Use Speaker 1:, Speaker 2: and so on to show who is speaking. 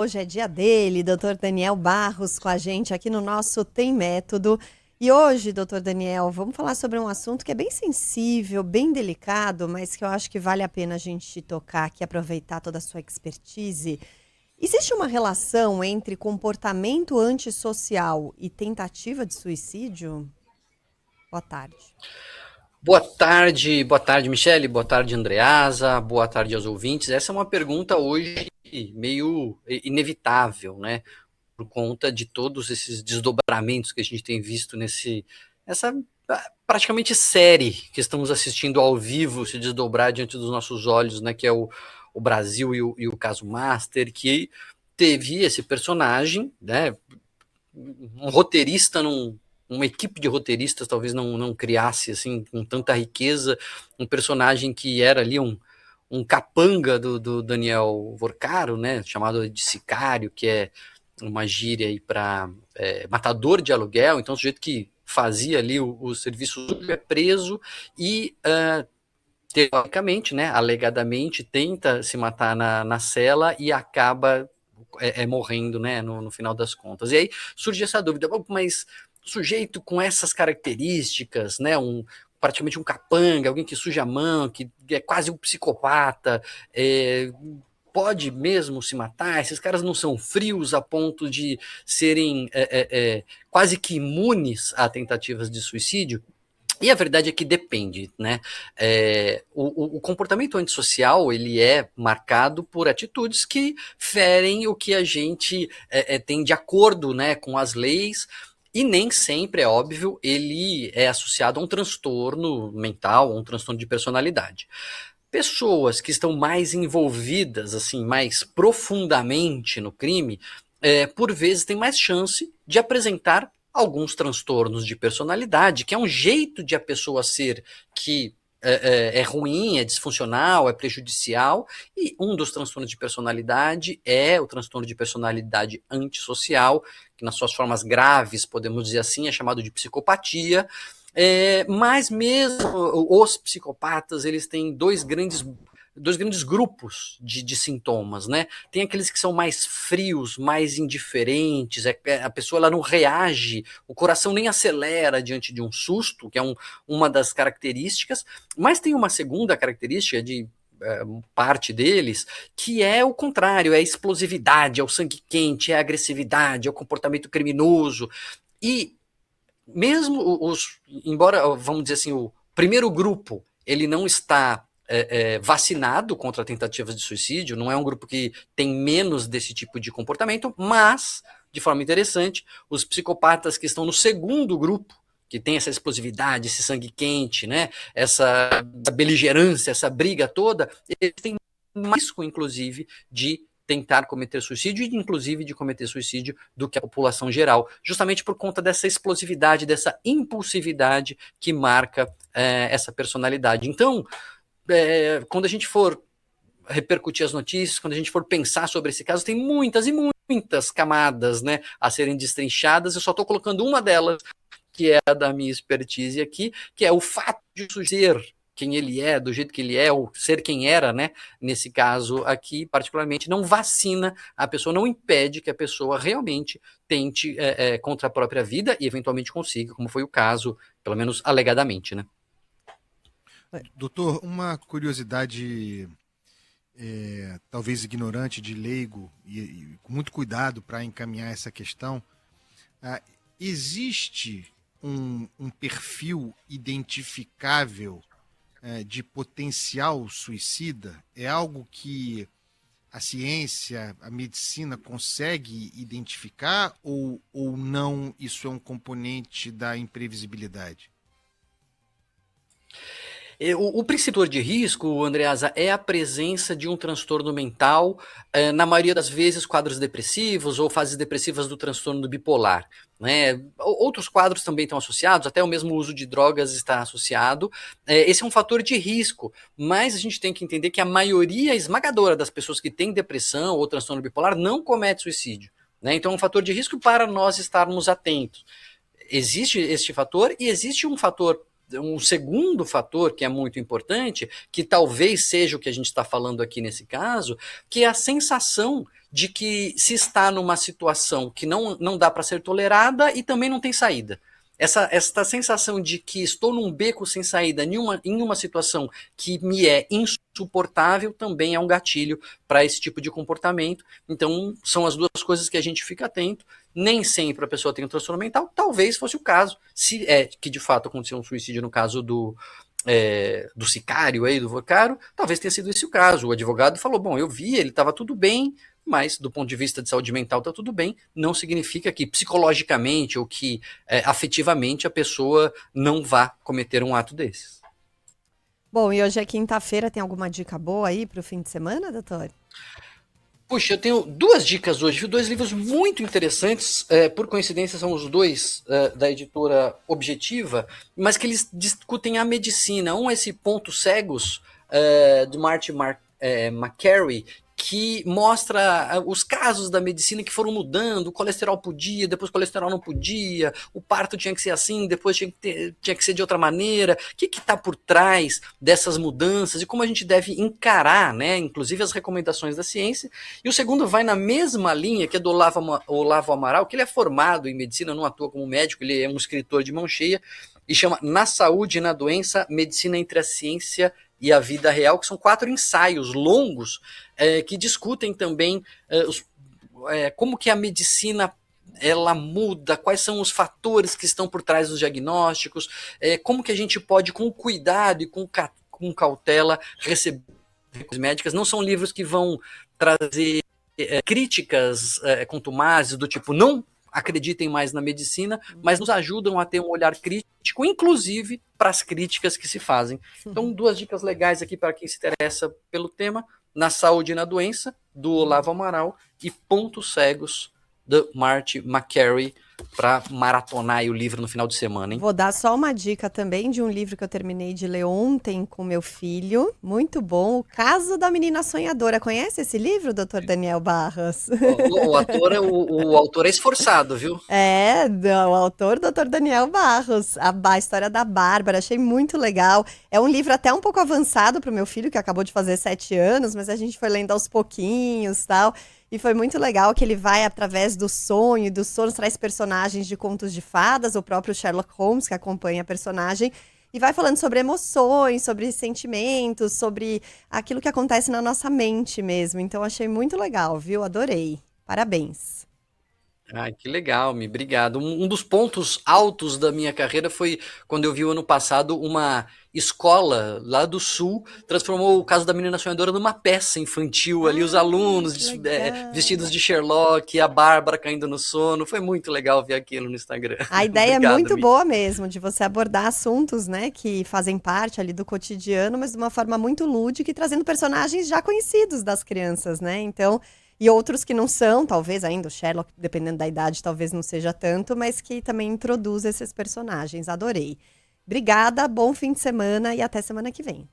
Speaker 1: Hoje é dia dele, Dr. Daniel Barros, com a gente aqui no nosso Tem Método. E hoje, Dr. Daniel, vamos falar sobre um assunto que é bem sensível, bem delicado, mas que eu acho que vale a pena a gente tocar aqui, aproveitar toda a sua expertise. Existe uma relação entre comportamento antissocial e tentativa de suicídio? Boa tarde.
Speaker 2: Boa tarde, Michele, boa tarde, Andreasa, boa tarde aos ouvintes. Essa é uma pergunta hoje meio inevitável, né? Por conta de todos esses desdobramentos que a gente tem visto nessa praticamente série que estamos assistindo ao vivo se desdobrar diante dos nossos olhos, né? Que é o Brasil e o caso Master, que teve esse personagem, né? Um roteirista uma equipe de roteiristas talvez não criasse assim com tanta riqueza um personagem que era ali um capanga do Daniel Vorcaro, né, chamado de sicário, que é uma gíria aí para matador de aluguel, então o sujeito que fazia ali o serviço é preso e teoricamente, né, alegadamente, tenta se matar na cela e acaba morrendo, né, no final das contas. E aí surge essa dúvida, mas sujeito com essas características, né, praticamente um capanga, alguém que suja a mão, que é quase um psicopata, pode mesmo se matar? Esses caras não são frios a ponto de serem quase que imunes a tentativas de suicídio? E a verdade é que depende, né? O comportamento antissocial ele é marcado por atitudes que ferem o que a gente tem de acordo, né, com as leis, e nem sempre, é óbvio, ele é associado a um transtorno mental, um transtorno de personalidade. Pessoas que estão mais envolvidas, assim, mais profundamente no crime, por vezes têm mais chance de apresentar alguns transtornos de personalidade, que é um jeito de a pessoa ser que é ruim, é disfuncional, é prejudicial, e um dos transtornos de personalidade é o transtorno de personalidade antissocial, que nas suas formas graves, podemos dizer assim, é chamado de psicopatia. Mas mesmo os psicopatas, eles têm dois grandes grupos de sintomas, né? Tem aqueles que são mais frios, mais indiferentes, a pessoa ela não reage, o coração nem acelera diante de um susto, que é uma das características, mas tem uma segunda característica de parte deles, que é o contrário, é a explosividade, é o sangue quente, é a agressividade, é o comportamento criminoso. E mesmo embora, vamos dizer assim, o primeiro grupo, ele não está vacinado contra tentativas de suicídio, não é um grupo que tem menos desse tipo de comportamento, mas, de forma interessante, os psicopatas que estão no segundo grupo, que tem essa explosividade, esse sangue quente, né, essa beligerância, essa briga toda, eles têm mais risco, inclusive, de tentar cometer suicídio e inclusive de cometer suicídio do que a população geral, justamente por conta dessa explosividade, dessa impulsividade que marca essa personalidade. Então, quando a gente for repercutir as notícias, quando a gente for pensar sobre esse caso, tem muitas e muitas camadas, né, a serem destrinchadas. Eu só estou colocando uma delas, que é a da minha expertise aqui, que é o fato de ser quem ele é, do jeito que ele é, ou ser quem era, né? Nesse caso aqui, particularmente, não vacina a pessoa, não impede que a pessoa realmente tente contra a própria vida e eventualmente consiga, como foi o caso, pelo menos alegadamente, né?
Speaker 3: Doutor, uma curiosidade, talvez ignorante, de leigo, e com muito cuidado para encaminhar essa questão. Existe um perfil identificável de potencial suicida? É algo que a ciência, a medicina consegue identificar ou não? Isso é um componente da imprevisibilidade?
Speaker 2: O principal de risco, Andreasa, é a presença de um transtorno mental, na maioria das vezes quadros depressivos ou fases depressivas do transtorno bipolar. Né? Outros quadros também estão associados, até o mesmo uso de drogas está associado. Esse é um fator de risco, mas a gente tem que entender que a maioria esmagadora das pessoas que têm depressão ou transtorno bipolar não comete suicídio. Né? Então é um fator de risco para nós estarmos atentos. Existe este fator e existe um fator um segundo fator que é muito importante, que talvez seja o que a gente está falando aqui nesse caso, que é a sensação de que se está numa situação que não dá para ser tolerada e também não tem saída. Essa sensação de que estou num beco sem saída em uma situação que me é insuportável também é um gatilho para esse tipo de comportamento. Então, são as duas coisas que a gente fica atento. Nem sempre a pessoa tem um transtorno mental, talvez fosse o caso, se é que de fato aconteceu um suicídio no caso do sicário aí, do Vocaro, talvez tenha sido esse o caso. O advogado falou, bom, eu vi, ele estava tudo bem, mas do ponto de vista de saúde mental está tudo bem, não significa que psicologicamente ou que afetivamente a pessoa não vá cometer um ato desses.
Speaker 1: Bom, e hoje é quinta-feira, tem alguma dica boa aí para o fim de semana, doutor?
Speaker 2: Puxa, eu tenho duas dicas hoje, dois livros muito interessantes, por coincidência são os dois da editora Objetiva, mas que eles discutem a medicina. Um é esse Pontos Cegos, de Marty McCary, que mostra os casos da medicina que foram mudando, o colesterol podia, depois o colesterol não podia, o parto tinha que ser assim, depois tinha que ser de outra maneira, o que está por trás dessas mudanças e como a gente deve encarar, né, inclusive as recomendações da ciência. E o segundo vai na mesma linha, que é do Olavo Amaral, que ele é formado em medicina, não atua como médico, ele é um escritor de mão cheia, e chama Na Saúde e na Doença, Medicina entre a Ciência e a Vida Real, que são 4 ensaios longos que discutem também como que a medicina ela muda, quais são os fatores que estão por trás dos diagnósticos, como que a gente pode, com cuidado e com cautela, receber médicas. Não são livros que vão trazer críticas contumazes, do tipo, não acreditem mais na medicina, mas nos ajudam a ter um olhar crítico, inclusive para as críticas que se fazem. Então, 2 dicas legais aqui para quem se interessa pelo tema: Na Saúde e na Doença, do Olavo Amaral, e Pontos Cegos, do Marty McCary, para maratonar aí o livro no final de semana, hein?
Speaker 1: Vou dar só uma dica também de um livro que eu terminei de ler ontem com meu filho. Muito bom. O Caso da Menina Sonhadora. Conhece esse livro, doutor Daniel Barros?
Speaker 2: O autor é esforçado, viu?
Speaker 1: O autor, doutor Daniel Barros. A história da Bárbara. Achei muito legal. É um livro até um pouco avançado para o meu filho, que acabou de fazer 7 anos, mas a gente foi lendo aos pouquinhos e tal. E foi muito legal que ele vai através do sonho, e dos sonhos traz personagens de contos de fadas, o próprio Sherlock Holmes, que acompanha a personagem, e vai falando sobre emoções, sobre sentimentos, sobre aquilo que acontece na nossa mente mesmo. Então, achei muito legal, viu? Adorei. Parabéns.
Speaker 2: Ai, que legal, obrigado. Um dos pontos altos da minha carreira foi quando eu vi ano passado uma escola lá do Sul transformou o Caso da Menina Sonhadora numa peça infantil ali, os alunos vestidos de Sherlock, a Bárbara caindo no sono. Foi muito legal ver aquilo no Instagram.
Speaker 1: A ideia
Speaker 2: Obrigado,
Speaker 1: é muito
Speaker 2: Mi.
Speaker 1: boa mesmo, de você abordar assuntos, né, que fazem parte ali do cotidiano, mas de uma forma muito lúdica e trazendo personagens já conhecidos das crianças, né? Então, e outros que não são, talvez ainda o Sherlock, dependendo da idade, talvez não seja tanto, mas que também introduz esses personagens. Adorei. Obrigada, bom fim de semana e até semana que vem.